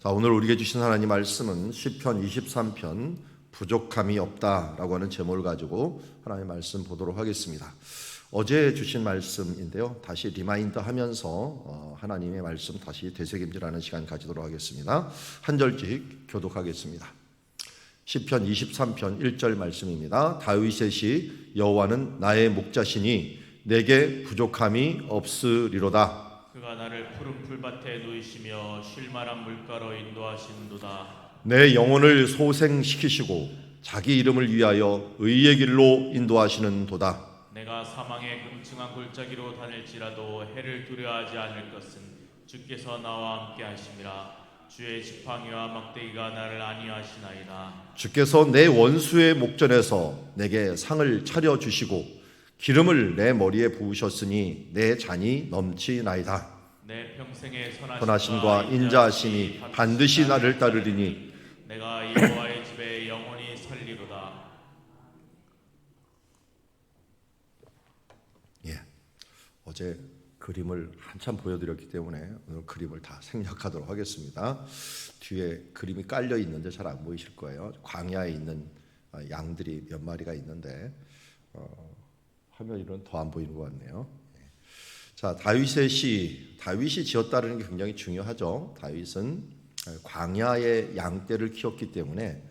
자, 오늘 우리에게 주신 하나님 말씀은 시편 23편 부족함이 없다라고 하는 제목을 가지고 하나님 말씀 보도록 하겠습니다. 어제 주신 말씀인데요, 다시 리마인드 하면서 하나님의 말씀 다시 되새김질하는 시간 가지도록 하겠습니다. 한 절씩 교독하겠습니다. 시편 23편 1절 말씀입니다. 다윗의 시, 여호와는 나의 목자시니 내게 부족함이 없으리로다. 그가 나를 푸른 풀밭에 누이시며 쉴 만한 물가로 인도하시는도다. 내 영혼을 소생시키시고 자기 이름을 위하여 의의 길로 인도하시는 도다. 내가 사망의 금층한 골짜기로 다닐지라도 해를 두려워하지 않을 것은 주께서 나와 함께 하심이라. 주의 지팡이와 막대기가 나를 안위하시나이다. 주께서 내 원수의 목전에서 내게 상을 차려주시고 기름을 내 머리에 부으셨으니 내 잔이 넘치나이다. 내 평생의 선하심과 인자하심이 반드시 나를 따르리니 내가 여호와의 집에 영원히 살리로다. 어제 그림을 한참 보여드렸기 때문에 오늘 그림을 다 생략하도록 하겠습니다. 뒤에 그림이 깔려 있는데 잘 안 보이실 거예요. 광야에 있는 양들이 몇 마리가 있는데 화면으로는 더 안 보이는 것 같네요. 자, 다윗의 시, 다윗이 지었다는 게 굉장히 중요하죠. 다윗은 광야의 양떼를 키웠기 때문에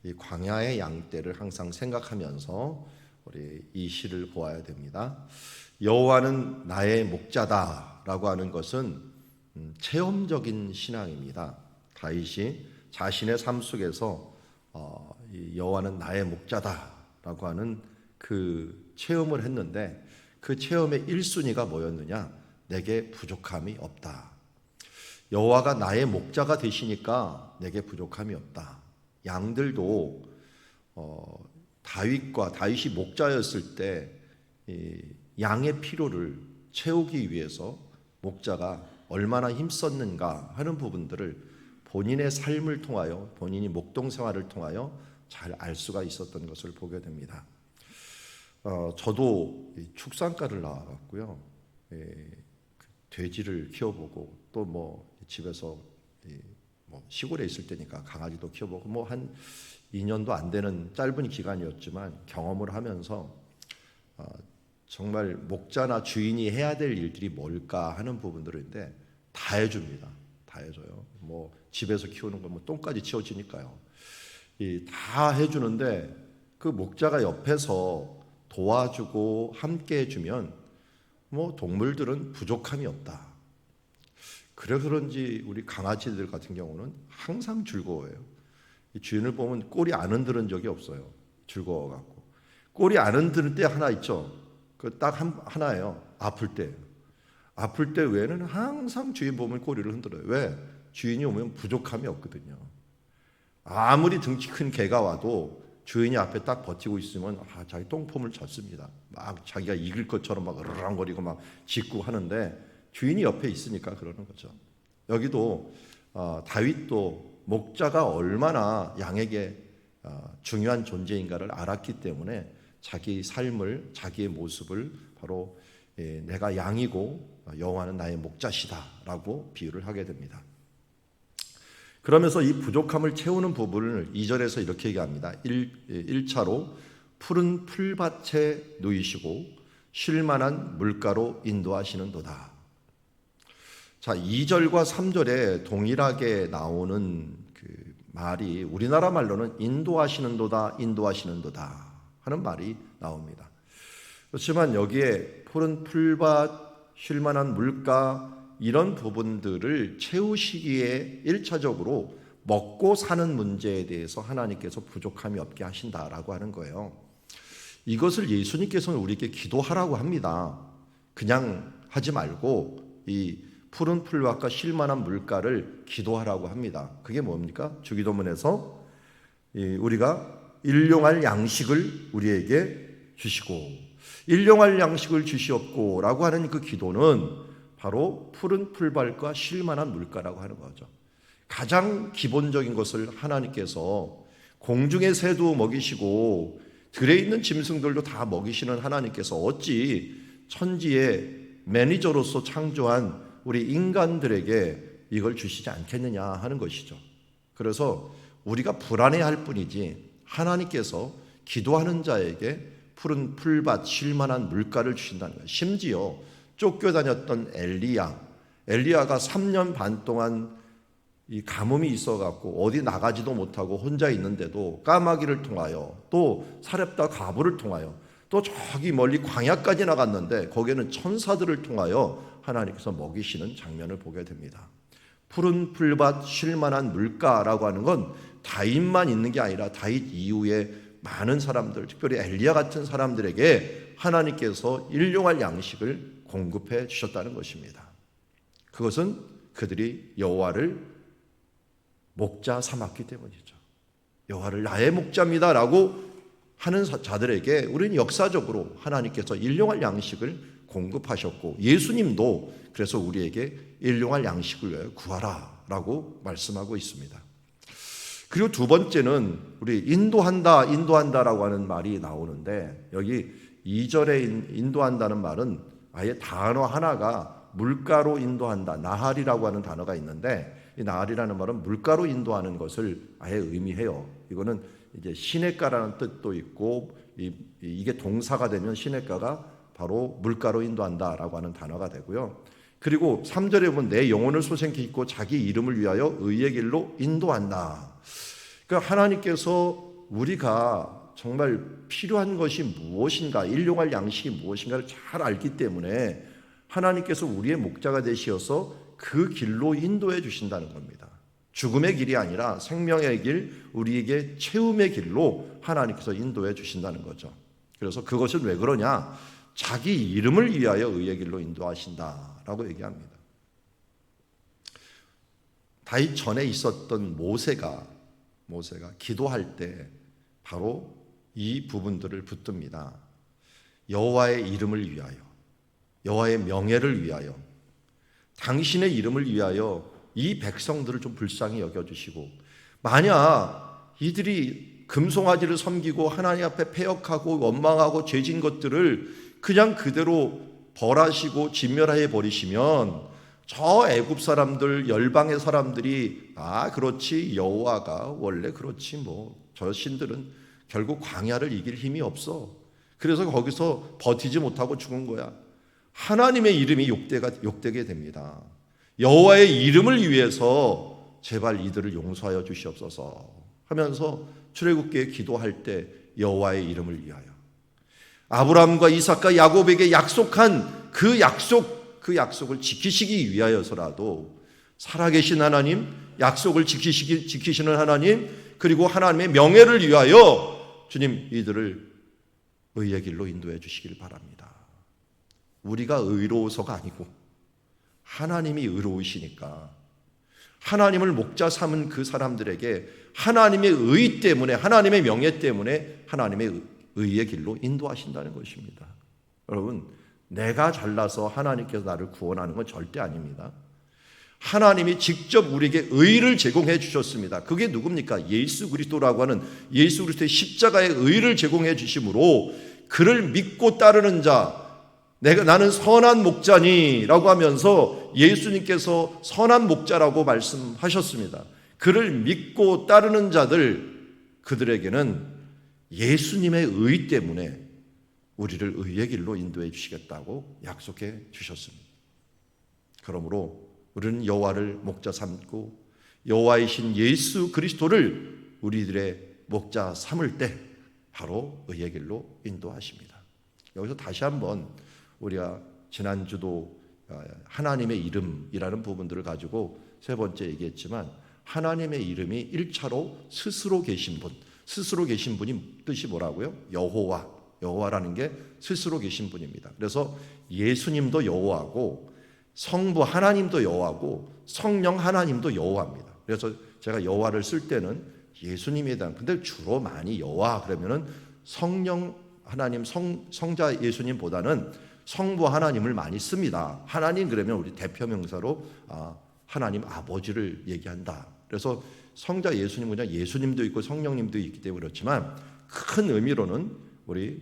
이 광야의 양떼를 항상 생각하면서 우리 이 시를 보아야 됩니다. 여호와는 나의 목자다라고 하는 것은 체험적인 신앙입니다. 다윗이 자신의 삶 속에서 여호와는 나의 목자다라고 하는 그 체험을 했는데 그 체험의 1순위가 뭐였느냐? 내게 부족함이 없다. 여호와가 나의 목자가 되시니까 내게 부족함이 없다. 양들도 다윗이 목자였을 때 양의 필요를 채우기 위해서 목자가 얼마나 힘썼는가 하는 부분들을 본인의 삶을 통하여 본인이 목동 생활을 통하여 잘 알 수가 있었던 것을 보게 됩니다. 저도 축산과를 나와갖고요, 돼지를 키워보고 또 뭐 집에서 뭐 시골에 있을 때니까 강아지도 키워보고 뭐 한 2년도 안 되는 짧은 기간이었지만 경험을 하면서 정말 목자나 주인이 해야 될 일들이 뭘까 하는 부분들인데 다 해줍니다. 다 해줘요. 뭐 집에서 키우는 거 뭐 똥까지 치워지니까요. 다 해주는데 그 목자가 옆에서 도와주고 함께 해주면 뭐 동물들은 부족함이 없다. 그래서 그런지 우리 강아지들 같은 경우는 항상 즐거워해요. 주인을 보면 꼬리 안 흔드는 적이 없어요. 즐거워갖고. 꼬리 안 흔드는 때 하나 있죠. 그 딱 하나예요. 아플 때. 아플 때 외에는 항상 주인 보면 꼬리를 흔들어요. 왜? 주인이 오면 부족함이 없거든요. 아무리 등치 큰 개가 와도 주인이 앞에 딱 버티고 있으면 자기 똥폼을 쳤습니다. 막 자기가 이길 것처럼 막 으르렁거리고 막 짖고 하는데 주인이 옆에 있으니까 그러는 거죠. 여기도 다윗도 목자가 얼마나 양에게 중요한 존재인가를 알았기 때문에 자기 삶을, 자기의 모습을 바로 내가 양이고 여호와는 나의 목자시다라고 비유를 하게 됩니다. 그러면서 이 부족함을 채우는 부분을 2절에서 이렇게 얘기합니다. 1차로 푸른 풀밭에 누이시고 쉴만한 물가로 인도하시는 도다. 자, 2절과 3절에 동일하게 나오는 그 말이 우리나라 말로는 인도하시는 도다, 인도하시는 도다 하는 말이 나옵니다. 그렇지만 여기에 푸른 풀밭, 쉴만한 물가 이런 부분들을 채우시기에 1차적으로 먹고 사는 문제에 대해서 하나님께서 부족함이 없게 하신다라고 하는 거예요. 이것을 예수님께서는 우리에게 기도하라고 합니다. 그냥 하지 말고 이 푸른 풀밭과 쉴만한 물가를 기도하라고 합니다. 그게 뭡니까? 주기도문에서 우리가 일용할 양식을 우리에게 주시고 일용할 양식을 주시옵고 라고 하는 그 기도는 바로 푸른 풀밭과 쉴만한 물가라고 하는 거죠. 가장 기본적인 것을 하나님께서 공중의 새도 먹이시고 들에 있는 짐승들도 다 먹이시는 하나님께서 어찌 천지의 매니저로서 창조한 우리 인간들에게 이걸 주시지 않겠느냐 하는 것이죠. 그래서 우리가 불안해할 뿐이지 하나님께서 기도하는 자에게 푸른 풀밭 쉴 만한 물가를 주신다는 거예요. 심지어 쫓겨다녔던 엘리야가 3년 반 동안 이 가뭄이 있어갖고 어디 나가지도 못하고 혼자 있는데도 까마귀를 통하여 또 사렙다 과부를 통하여 또 저기 멀리 광야까지 나갔는데 거기에는 천사들을 통하여 하나님께서 먹이시는 장면을 보게 됩니다. 푸른 풀밭 쉴 만한 물가라고 하는 건 다윗만 있는 게 아니라 다윗 이후에 많은 사람들, 특별히 엘리야 같은 사람들에게 하나님께서 일용할 양식을 공급해 주셨다는 것입니다. 그것은 그들이 여호와를 목자 삼았기 때문이죠. 여호와를 나의 목자입니다라고 하는 자들에게 우리는 역사적으로 하나님께서 일용할 양식을 공급하셨고, 예수님도 그래서 우리에게 일용할 양식을 위하여 구하라라고 말씀하고 있습니다. 그리고 두 번째는 우리 인도한다라고 하는 말이 나오는데, 여기 2절에 인도한다는 말은 아예 단어 하나가 물가로 인도한다, 나할이라고 하는 단어가 있는데, 이 나할이라는 말은 물가로 인도하는 것을 아예 의미해요. 이거는 이제 시냇가라는 뜻도 있고, 이게 동사가 되면 시냇가가 바로 물가로 인도한다라고 하는 단어가 되고요. 그리고 3절에 보면 내 영혼을 소생케 있고 자기 이름을 위하여 의의 길로 인도한다. 그러니까 하나님께서 우리가 정말 필요한 것이 무엇인가, 일용할 양식이 무엇인가를 잘 알기 때문에 하나님께서 우리의 목자가 되시어서 그 길로 인도해 주신다는 겁니다. 죽음의 길이 아니라 생명의 길, 우리에게 채움의 길로 하나님께서 인도해 주신다는 거죠. 그래서 그것은 왜 그러냐? 자기 이름을 위하여 의의 길로 인도하신다라고 얘기합니다. 다윗 전에 있었던 모세가 기도할 때 바로 이 부분들을 붙듭니다. 여호와의 이름을 위하여, 여호와의 명예를 위하여, 당신의 이름을 위하여 이 백성들을 좀 불쌍히 여겨주시고, 만약 이들이 금송아지를 섬기고 하나님 앞에 패역하고 원망하고 죄진 것들을 그냥 그대로 벌하시고 진멸해 버리시면 저 애굽 사람들, 열방의 사람들이 그렇지, 여호와가 원래 그렇지, 뭐 저 신들은 결국 광야를 이길 힘이 없어, 그래서 거기서 버티지 못하고 죽은 거야. 하나님의 이름이 욕되게 됩니다. 여호와의 이름을 위해서 제발 이들을 용서하여 주시옵소서 하면서 출애굽기에 기도할 때 여호와의 이름을 위하여, 아브라함과 이삭과 야곱에게 약속한 그 약속을 지키시기 위하여서라도, 살아계신 하나님, 약속을 지키시는 하나님, 그리고 하나님의 명예를 위하여 주님 이들을 의의 길로 인도해 주시길 바랍니다. 우리가 의로워서가 아니고 하나님이 의로우시니까 하나님을 목자 삼은 그 사람들에게 하나님의 의 때문에, 하나님의 명예 때문에 하나님의 의의 길로 인도하신다는 것입니다. 여러분, 내가 잘나서 하나님께서 나를 구원하는 건 절대 아닙니다. 하나님이 직접 우리에게 의를 제공해 주셨습니다. 그게 누굽니까? 예수 그리스도라고 하는 예수 그리스도의 십자가의 의를 제공해 주심으로 그를 믿고 따르는 자, 나는 선한 목자니라고 하면서 예수님께서 선한 목자라고 말씀하셨습니다. 그를 믿고 따르는 자들, 그들에게는 예수님의 의 때문에 우리를 의의 길로 인도해 주시겠다고 약속해 주셨습니다. 그러므로 우리는 여호와를 목자 삼고 여호와이신 예수 그리스도를 우리들의 목자 삼을 때 바로 의의 길로 인도하십니다. 여기서 다시 한번 우리가 지난주도 하나님의 이름이라는 부분들을 가지고 세 번째 얘기했지만, 하나님의 이름이 1차로 스스로 계신 분이 뜻이 뭐라고요? 여호와라는 게 스스로 계신 분입니다. 그래서 예수님도 여호와고, 성부 하나님도 여호와고, 성령 하나님도 여호와입니다. 그래서 제가 여호와를 쓸 때는 예수님에 대한, 근데 주로 많이 여호와 그러면은 성령 하나님, 성자 예수님보다는 성부 하나님을 많이 씁니다. 하나님 그러면 우리 대표 명사로 하나님 아버지를 얘기한다. 그래서 성자 예수님, 그냥 예수님도 있고 성령님도 있기 때문에 그렇지만 큰 의미로는 우리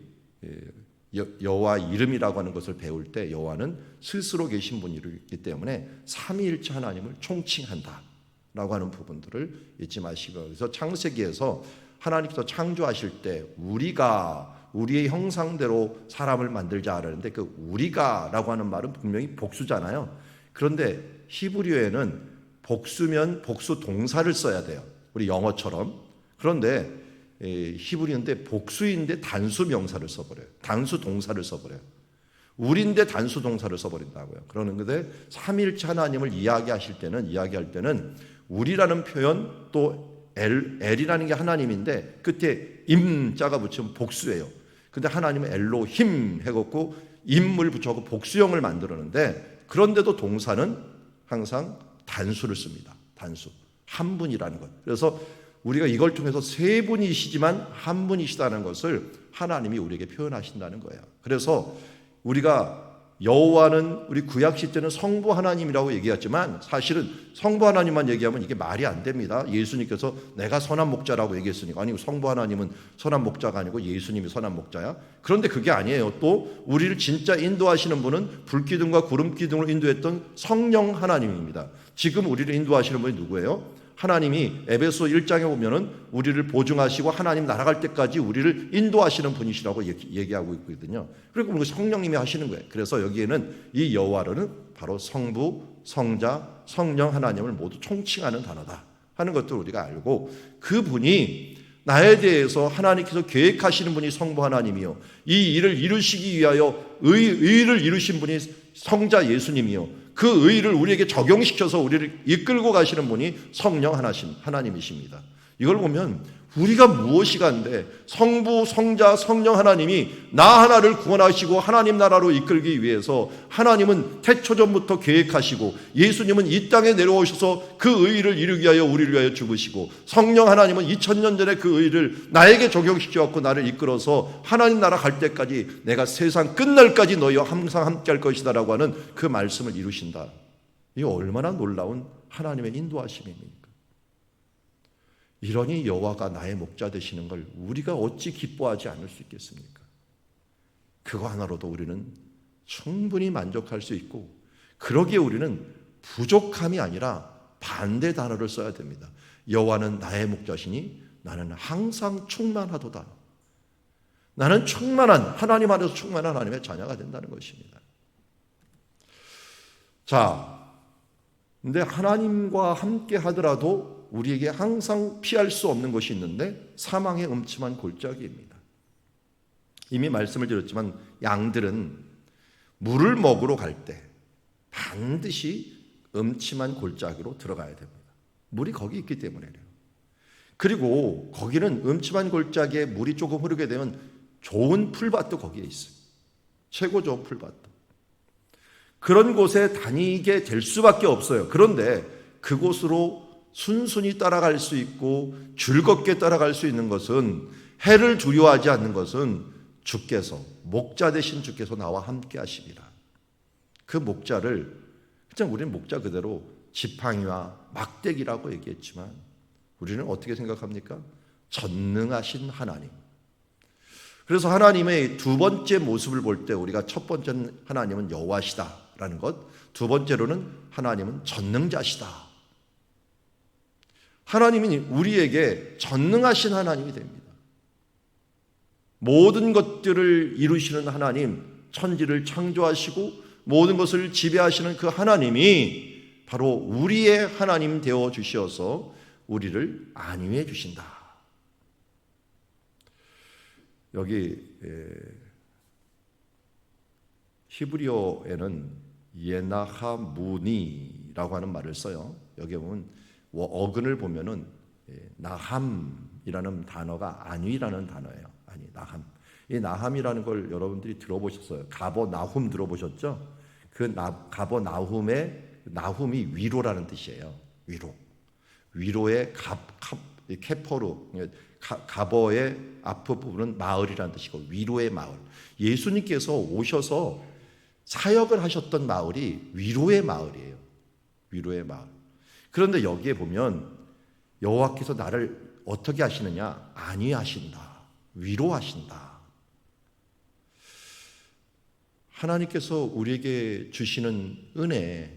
여호와 이름이라고 하는 것을 배울 때 여호와는 스스로 계신 분이기 때문에 삼위일체 하나님을 총칭한다라고 하는 부분들을 잊지 마시고, 그래서 창세기에서 하나님께서 창조하실 때 우리가 우리의 형상대로 사람을 만들자 하는데 그 우리가라고 하는 말은 분명히 복수잖아요. 그런데 히브리어에는 복수면 복수 동사를 써야 돼요. 우리 영어처럼. 그런데 히브리어인데 복수인데 단수 명사를 써버려요. 단수 동사를 써버려요. 우리인데 단수 동사를 써버린다고요. 그러는데 삼위일체 하나님을 이야기할 때는 우리라는 표현 또 엘이라는 게 하나님인데 끝에 임자가 붙이면 복수예요. 근데 하나님은 엘로힘 해갖고 임을 붙여서 복수형을 만들었는데, 그런데도 동사는 항상 단수를 씁니다. 단수. 한 분이라는 것. 그래서 우리가 이걸 통해서 세 분이시지만 한 분이시다는 것을 하나님이 우리에게 표현하신다는 거예요. 그래서 우리가 여호와는 우리 구약 시대는 성부 하나님이라고 얘기했지만 사실은 성부 하나님만 얘기하면 이게 말이 안 됩니다. 예수님께서 내가 선한 목자라고 얘기했으니까. 아니, 성부 하나님은 선한 목자가 아니고 예수님이 선한 목자야. 그런데 그게 아니에요. 또 우리를 진짜 인도하시는 분은 불기둥과 구름기둥으로 인도했던 성령 하나님입니다. 지금 우리를 인도하시는 분이 누구예요? 하나님이 에베소 1장에 보면은 우리를 보증하시고 하나님 날아갈 때까지 우리를 인도하시는 분이시라고 얘기하고 있거든요. 그리고 우리 성령님이 하시는 거예요. 그래서 여기에는 이 여호와는 바로 성부, 성자, 성령 하나님을 모두 총칭하는 단어다 하는 것도 우리가 알고, 그분이 나에 대해서 하나님께서 계획하시는 분이 성부 하나님이요, 이 일을 이루시기 위하여 의를 이루신 분이 성자 예수님이요, 그 의를 우리에게 적용시켜서 우리를 이끌고 가시는 분이 성령 하나님이십니다. 이걸 보면 우리가 무엇이 간데 성부, 성자, 성령 하나님이 나 하나를 구원하시고 하나님 나라로 이끌기 위해서 하나님은 태초전부터 계획하시고 예수님은 이 땅에 내려오셔서 그 의를 이루기 위하여 우리를 위하여 죽으시고 성령 하나님은 2000년 전에 그 의를 나에게 적용시켜갖고 나를 이끌어서 하나님 나라 갈 때까지 내가 세상 끝날까지 너희와 항상 함께 할 것이다 라고 하는 그 말씀을 이루신다. 이게 얼마나 놀라운 하나님의 인도하심입니까? 이러니 여호와가 나의 목자 되시는 걸 우리가 어찌 기뻐하지 않을 수 있겠습니까? 그거 하나로도 우리는 충분히 만족할 수 있고, 그러기에 우리는 부족함이 아니라 반대 단어를 써야 됩니다. 여호와는 나의 목자시니 나는 항상 충만하도다. 나는 충만한, 하나님 안에서 충만한 하나님의 자녀가 된다는 것입니다. 자, 근데 하나님과 함께 하더라도 우리에게 항상 피할 수 없는 것이 있는데 사망의 음침한 골짜기입니다. 이미 말씀을 드렸지만 양들은 물을 먹으러 갈 때 반드시 음침한 골짜기로 들어가야 됩니다. 물이 거기 있기 때문에요. 그리고 거기는 음침한 골짜기에 물이 조금 흐르게 되면 좋은 풀밭도 거기에 있어요. 최고 좋은 풀밭도. 그런 곳에 다니게 될 수밖에 없어요. 그런데 그곳으로 순순히 따라갈 수 있고 즐겁게 따라갈 수 있는 것은, 해를 두려워하지 않는 것은 주께서, 목자 되신 주께서 나와 함께 하시리라. 그 목자를, 그냥 우리는 목자 그대로 지팡이와 막대기라고 얘기했지만 우리는 어떻게 생각합니까? 전능하신 하나님. 그래서 하나님의 두 번째 모습을 볼 때 우리가 첫 번째는 하나님은 여호와시다라는 것, 두 번째로는 하나님은 전능자시다. 하나님이 우리에게 전능하신 하나님이 됩니다. 모든 것들을 이루시는 하나님, 천지를 창조하시고 모든 것을 지배하시는 그 하나님이 바로 우리의 하나님 되어 주셔서 우리를 안위해 주신다. 여기 히브리어에는 예나하무니라고 하는 말을 써요. 여기 보면 어근을 보면은 나함이라는 단어가 안위라는 단어예요. 아니, 나함. 이 나함이라는 걸 여러분들이 들어보셨어요. 가버 나훔 들어보셨죠? 그 가버 나훔의 나훔이 위로라는 뜻이에요. 위로. 위로의 케퍼루, 가버의 앞부분은 마을이라는 뜻이고 위로의 마을. 예수님께서 오셔서 사역을 하셨던 마을이 위로의 마을이에요. 위로의 마을. 그런데 여기에 보면 여호와께서 나를 어떻게 하시느냐? 안위하신다. 위로하신다. 하나님께서 우리에게 주시는 은혜,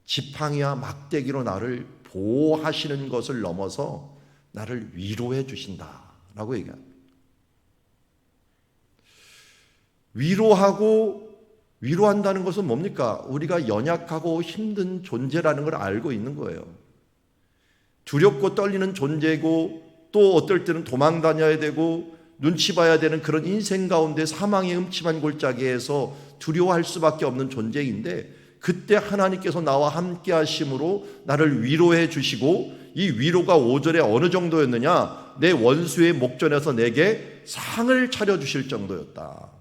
지팡이와 막대기로 나를 보호하시는 것을 넘어서 나를 위로해 주신다라고 얘기합니다. 위로한다는 것은 뭡니까? 우리가 연약하고 힘든 존재라는 걸 알고 있는 거예요. 두렵고 떨리는 존재고 또 어떨 때는 도망 다녀야 되고 눈치 봐야 되는 그런 인생 가운데 사망의 음침한 골짜기에서 두려워할 수밖에 없는 존재인데, 그때 하나님께서 나와 함께 하심으로 나를 위로해 주시고, 이 위로가 5절에 어느 정도였느냐? 내 원수의 목전에서 내게 상을 차려주실 정도였다.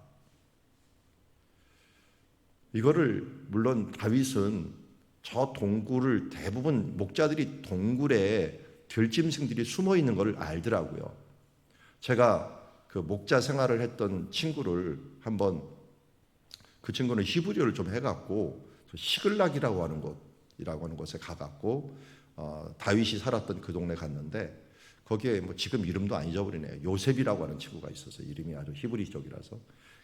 이거를 물론 다윗은 저 동굴을, 대부분 목자들이 동굴에 들짐승들이 숨어 있는 걸 알더라고요. 제가 그 목자 생활을 했던 친구를 한번, 그 친구는 히브리어를 좀 해갖고 시글락이라고 하는 곳에 가갖고 다윗이 살았던 그 동네 갔는데, 거기에 뭐 지금 이름도 안 잊어버리네, 요셉이라고 하는 친구가 있었어요. 이름이 아주 히브리 쪽이라서.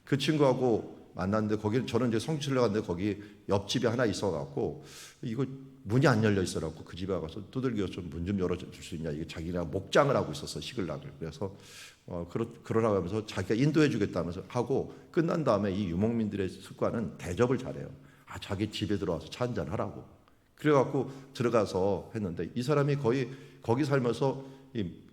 그 친구하고 만났는데, 거기는 저는 이제 성취를 갔는데 거기 옆집에 하나 있어갖고 이거 문이 안 열려 있어갖고 그 집에 가서 두들겨 좀 문 좀 열어줄 수 있냐, 이게 자기가 목장을 하고 있었어, 시글락을. 그래서 그러라고 하면서 자기가 인도해 주겠다면서 하고, 끝난 다음에 이 유목민들의 습관은 대접을 잘해요. 자기 집에 들어와서 차 한잔 하라고. 그래갖고 들어가서 했는데, 이 사람이 거기 살면서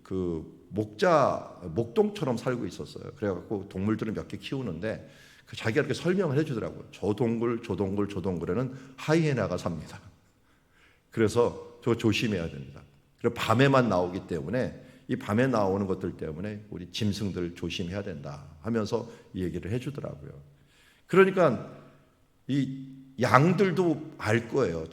그 목동처럼 살고 있었어요. 그래갖고 동물들을 몇 개 키우는데 자기가 이렇게 설명을 해주더라고요. 저 동굴에는 하이에나가 삽니다. 그래서 저 조심해야 됩니다. 그리고 밤에만 나오기 때문에, 이 밤에 나오는 것들 때문에 우리 짐승들 조심해야 된다 하면서 이 얘기를 해주더라고요. 그러니까 이 양들도 알 거예요.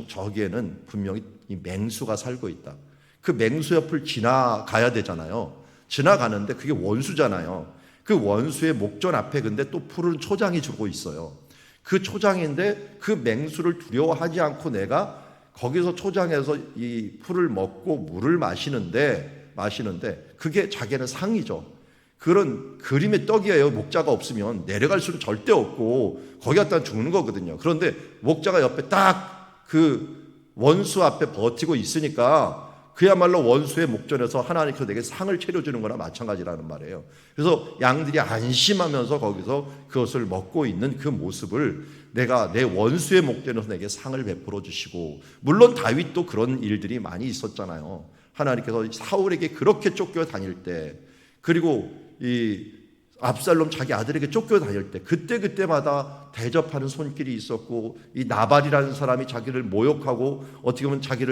저기에는 분명히 이 맹수가 살고 있다. 그 맹수 옆을 지나가야 되잖아요. 지나가는데 그게 원수잖아요. 그 원수의 목전 앞에 근데 또 푸른 초장이 주고 있어요. 그 초장인데 그 맹수를 두려워하지 않고 내가 거기서 초장에서 이 풀을 먹고 물을 마시는데 그게 자기는 상이죠. 그런 그림의 떡이에요. 목자가 없으면 내려갈 수는 절대 없고 거기 갔다 죽는 거거든요. 그런데 목자가 옆에 딱 그 원수 앞에 버티고 있으니까 그야말로 원수의 목전에서 하나님께서 내게 상을 차려주는 거나 마찬가지라는 말이에요. 그래서 양들이 안심하면서 거기서 그것을 먹고 있는 그 모습을 내가 내 원수의 목전에서 내게 상을 베풀어 주시고, 물론 다윗도 그런 일들이 많이 있었잖아요. 하나님께서 사울에게 그렇게 쫓겨 다닐 때, 그리고 이 압살롬 자기 아들에게 쫓겨 다닐 때 그때마다 대접하는 손길이 있었고, 이 나발이라는 사람이 자기를 모욕하고 어떻게 보면 자기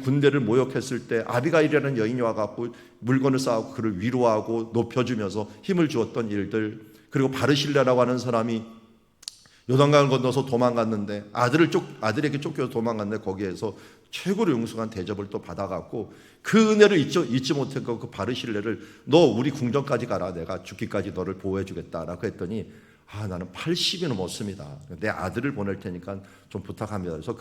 군대를 모욕했을 때 아비가일이라는 여인이 와갖고 물건을 쌓고 그를 위로하고 높여주면서 힘을 주었던 일들, 그리고 바르실레라고 하는 사람이 요단강을 건너서 도망갔는데 아들에게 쫓겨서 도망갔는데 거기에서 최고로 융숭한 대접을 또 받아갖고 그 은혜를 잊지 못했고, 그 바르실레를 너 우리 궁전까지 가라, 내가 죽기까지 너를 보호해주겠다라고 했더니 나는 80이 넘었습니다. 내 아들을 보낼 테니까 좀 부탁합니다. 그래서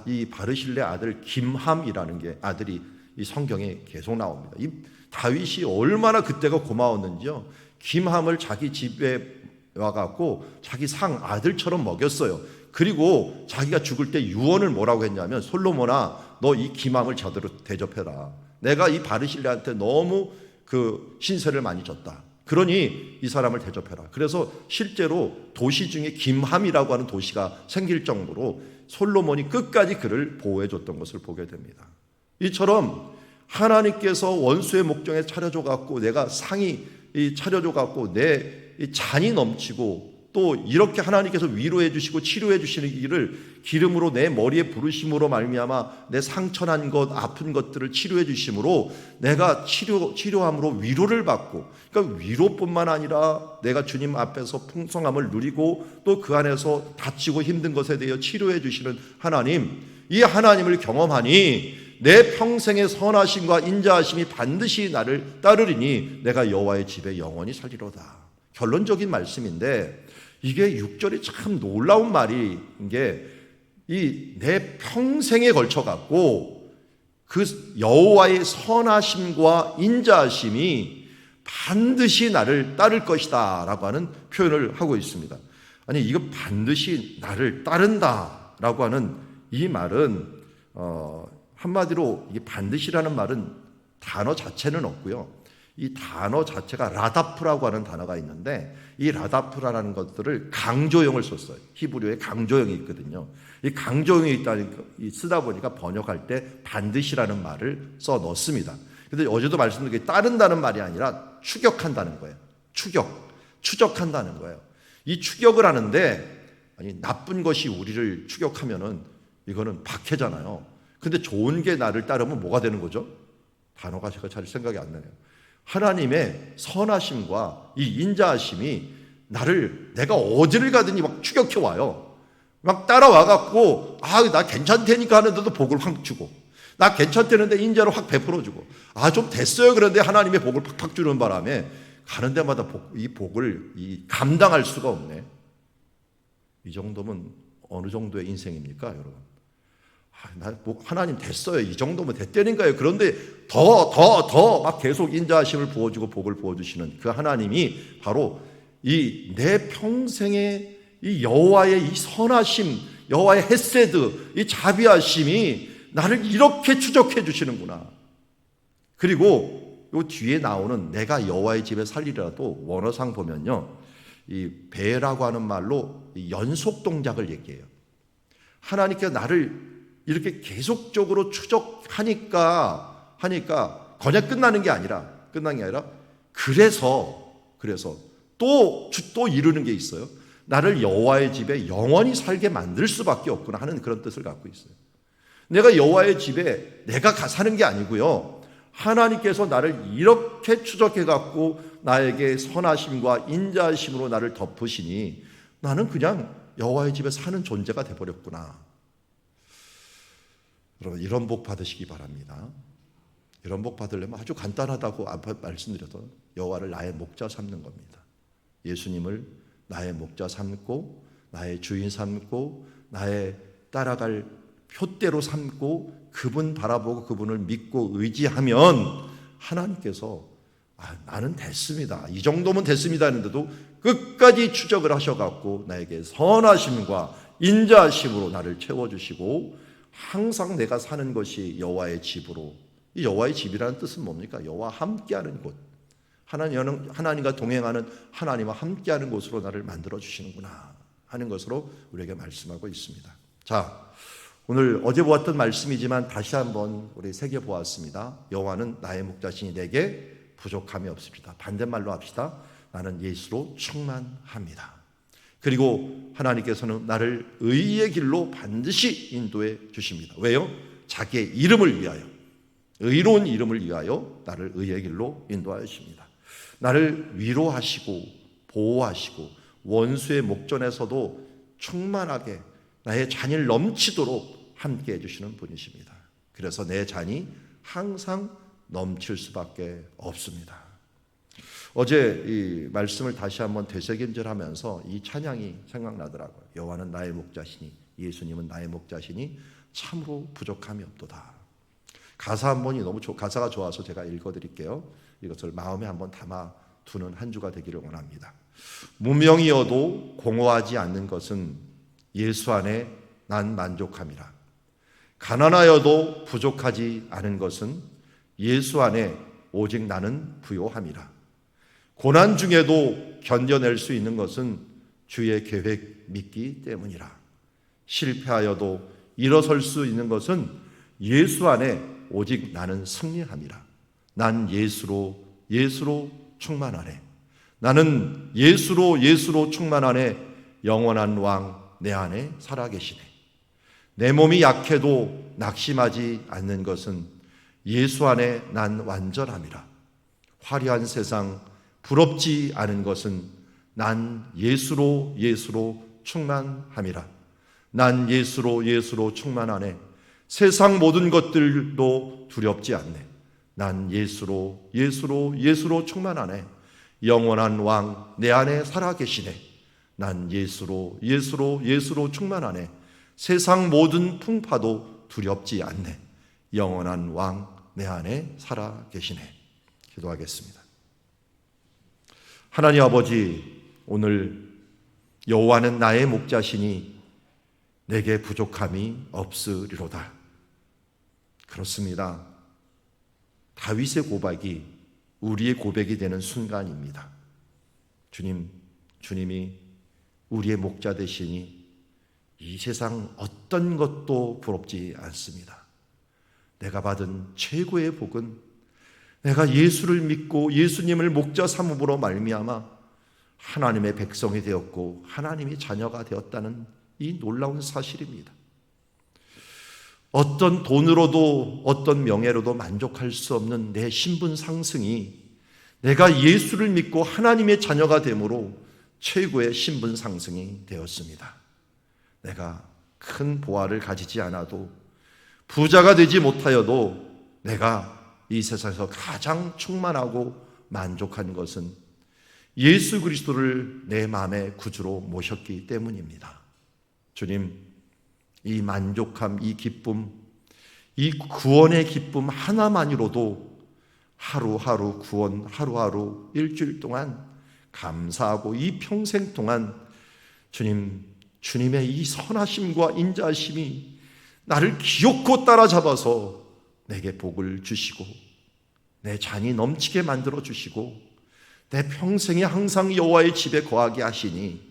이 바르실레 아들 김함이라는 게 아들이 이 성경에 계속 나옵니다. 이 다윗이 얼마나 그때가 고마웠는지요. 김함을 자기 집에 와갖고 자기 상 아들처럼 먹였어요. 그리고 자기가 죽을 때 유언을 뭐라고 했냐면, 솔로몬아 너 이 김함을 제대로 대접해라. 내가 이 바르실레한테 너무 그 신세를 많이 졌다. 그러니 이 사람을 대접해라. 그래서 실제로 도시 중에 김함이라고 하는 도시가 생길 정도로 솔로몬이 끝까지 그를 보호해줬던 것을 보게 됩니다. 이처럼 하나님께서 원수의 목전에 차려줘갖고 내가 상이 차려줘갖고 내 잔이 넘치고, 또 이렇게 하나님께서 위로해 주시고 치료해 주시는 일을 기름으로 내 머리에 부르심으로 말미암아 내 상처난 것, 아픈 것들을 치료해 주심으로 내가 치료함으로 위로를 받고, 그러니까 위로뿐만 아니라 내가 주님 앞에서 풍성함을 누리고 또 그 안에서 다치고 힘든 것에 대해 치료해 주시는 하나님, 이 하나님을 경험하니 내 평생의 선하심과 인자하심이 반드시 나를 따르리니 내가 여호와의 집에 영원히 살리로다. 결론적인 말씀인데, 이게 6절이 참 놀라운 말인 게, 내 평생에 걸쳐 갖고 그 여호와의 선하심과 인자하심이 반드시 나를 따를 것이다 라고 하는 표현을 하고 있습니다. 아니 이거 반드시 나를 따른다라고 하는 이 말은 한마디로 이게 반드시라는 말은 단어 자체는 없고요. 이 단어 자체가 라다프라고 하는 단어가 있는데 이 라다프라는 것들을 강조형을 썼어요. 히브리어에 강조형이 있거든요. 이 강조형이 쓰다 보니까 번역할 때 반드시라는 말을 써 넣습니다. 근데 어제도 말씀드린 게 따른다는 말이 아니라 추격한다는 거예요. 추적한다는 거예요. 이 추격을 하는데 아니 나쁜 것이 우리를 추격하면은 이거는 박해잖아요. 근데 좋은 게 나를 따르면 뭐가 되는 거죠? 단어가 제가 잘 생각이 안 나네요. 하나님의 선하심과 이 인자하심이 나를 내가 어디를 가든지 막 추격해 와요. 막 따라와 갖고 나 괜찮다니까 하는데도 복을 확 주고 나 괜찮다는데 인자를 확 베풀어 주고 좀 됐어요 그런데 하나님의 복을 팍팍 주는 바람에 가는 데마다 이 복을 감당할 수가 없네. 이 정도면 어느 정도의 인생입니까 여러분? 하나님 됐어요. 이 정도면 됐다니까요. 그런데 더 막 계속 인자하심을 부어주고 복을 부어주시는 그 하나님이 바로 이 내 평생의 이 여호와의 이 선하심, 여호와의 헤세드, 이 자비하심이 나를 이렇게 추적해 주시는구나. 그리고 요 뒤에 나오는 내가 여호와의 집에 살리라도 원어상 보면요, 이 배라고 하는 말로 연속 동작을 얘기해요. 하나님께서 나를 이렇게 계속적으로 추적하니까 그냥 끝나는 게 아니라 그래서 또 이루는 게 있어요. 나를 여호와의 집에 영원히 살게 만들 수밖에 없구나 하는 그런 뜻을 갖고 있어요. 내가 여호와의 집에 내가 사는 게 아니고요. 하나님께서 나를 이렇게 추적해 갖고 나에게 선하심과 인자하심으로 나를 덮으시니 나는 그냥 여호와의 집에 사는 존재가 되어버렸구나. 여러분 이런 복 받으시기 바랍니다. 이런 복 받으려면 아주 간단하다고 앞에 말씀드렸던 여호와를 나의 목자 삼는 겁니다. 예수님을 나의 목자 삼고 나의 주인 삼고 나의 따라갈 표대로 삼고 그분 바라보고 그분을 믿고 의지하면 하나님께서 나는 됐습니다. 이 정도면 됐습니다 했는데도 끝까지 추적을 하셔갖고 나에게 선하심과 인자하심으로 나를 채워주시고 항상 내가 사는 것이 여호와의 집으로, 이 여호와의 집이라는 뜻은 뭡니까? 여호와 함께하는 곳, 하나님과 동행하는 하나님과 함께하는 곳으로 나를 만들어 주시는구나 하는 것으로 우리에게 말씀하고 있습니다. 자, 오늘 어제 보았던 말씀이지만 다시 한번 우리 새겨보았습니다. 여호와는 나의 목자시니 내게 부족함이 없습니다. 반대말로 합시다. 나는 예수로 충만합니다. 그리고 하나님께서는 나를 의의 길로 반드시 인도해 주십니다. 왜요? 자기의 이름을 위하여, 의로운 이름을 위하여 나를 의의 길로 인도하십니다. 나를 위로하시고 보호하시고 원수의 목전에서도 충만하게 나의 잔을 넘치도록 함께 해주시는 분이십니다. 그래서 내 잔이 항상 넘칠 수밖에 없습니다. 어제 이 말씀을 다시 한번 되새김질하면서 이 찬양이 생각나더라고요. 여호와는 나의 목자시니, 예수님은 나의 목자시니 참으로 부족함이 없도다. 가사 한 번이 가사가 좋아서 제가 읽어드릴게요. 이것을 마음에 한번 담아두는 한 주가 되기를 원합니다. 무명이어도 공허하지 않는 것은 예수 안에 난 만족함이라. 가난하여도 부족하지 않은 것은 예수 안에 오직 나는 부요함이라. 고난 중에도 견뎌낼 수 있는 것은 주의 계획 믿기 때문이라. 실패하여도 일어설 수 있는 것은 예수 안에 오직 나는 승리함이라. 난 예수로 충만하네. 나는 예수로 충만하네. 영원한 왕 내 안에 살아계시네. 내 몸이 약해도 낙심하지 않는 것은 예수 안에 난 완전함이라. 화려한 세상 부럽지 않은 것은 난 예수로 충만함이라. 난 예수로 충만하네. 세상 모든 것들도 두렵지 않네. 난 예수로 충만하네. 영원한 왕 내 안에 살아계시네. 난 예수로 충만하네. 세상 모든 풍파도 두렵지 않네. 영원한 왕 내 안에 살아계시네. 기도하겠습니다. 하나님 아버지, 오늘 여호와는 나의 목자시니 내게 부족함이 없으리로다. 그렇습니다. 다윗의 고백이 우리의 고백이 되는 순간입니다. 주님이 우리의 목자 되시니 이 세상 어떤 것도 부럽지 않습니다. 내가 받은 최고의 복은 내가 예수를 믿고 예수님을 목자 삼음으로 말미암아 하나님의 백성이 되었고 하나님의 자녀가 되었다는 이 놀라운 사실입니다. 어떤 돈으로도 어떤 명예로도 만족할 수 없는 내 신분 상승이 내가 예수를 믿고 하나님의 자녀가 됨으로 최고의 신분 상승이 되었습니다. 내가 큰 보화를 가지지 않아도 부자가 되지 못하여도 내가 이 세상에서 가장 충만하고 만족한 것은 예수 그리스도를 내 마음의 구주로 모셨기 때문입니다. 주님, 이 만족함, 이 기쁨, 이 구원의 기쁨 하나만으로도 하루하루 구원, 하루하루 일주일 동안 감사하고 이 평생 동안 주님의 이 선하심과 인자하심이 나를 기어코 따라잡아서 내게 복을 주시고 내 잔이 넘치게 만들어 주시고 내 평생에 항상 여호와의 집에 거하게 하시니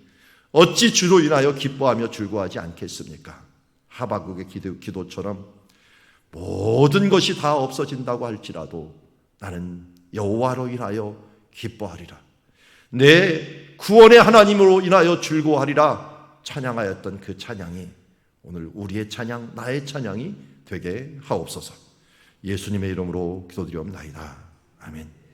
어찌 주로 인하여 기뻐하며 즐거워하지 않겠습니까? 하박국의 기도처럼 모든 것이 다 없어진다고 할지라도 나는 여호와로 인하여 기뻐하리라. 내 구원의 하나님으로 인하여 즐거워하리라 찬양하였던 그 찬양이 오늘 우리의 찬양, 나의 찬양이 되게 하옵소서. 예수님의 이름으로 기도드리옵나이다. 아멘.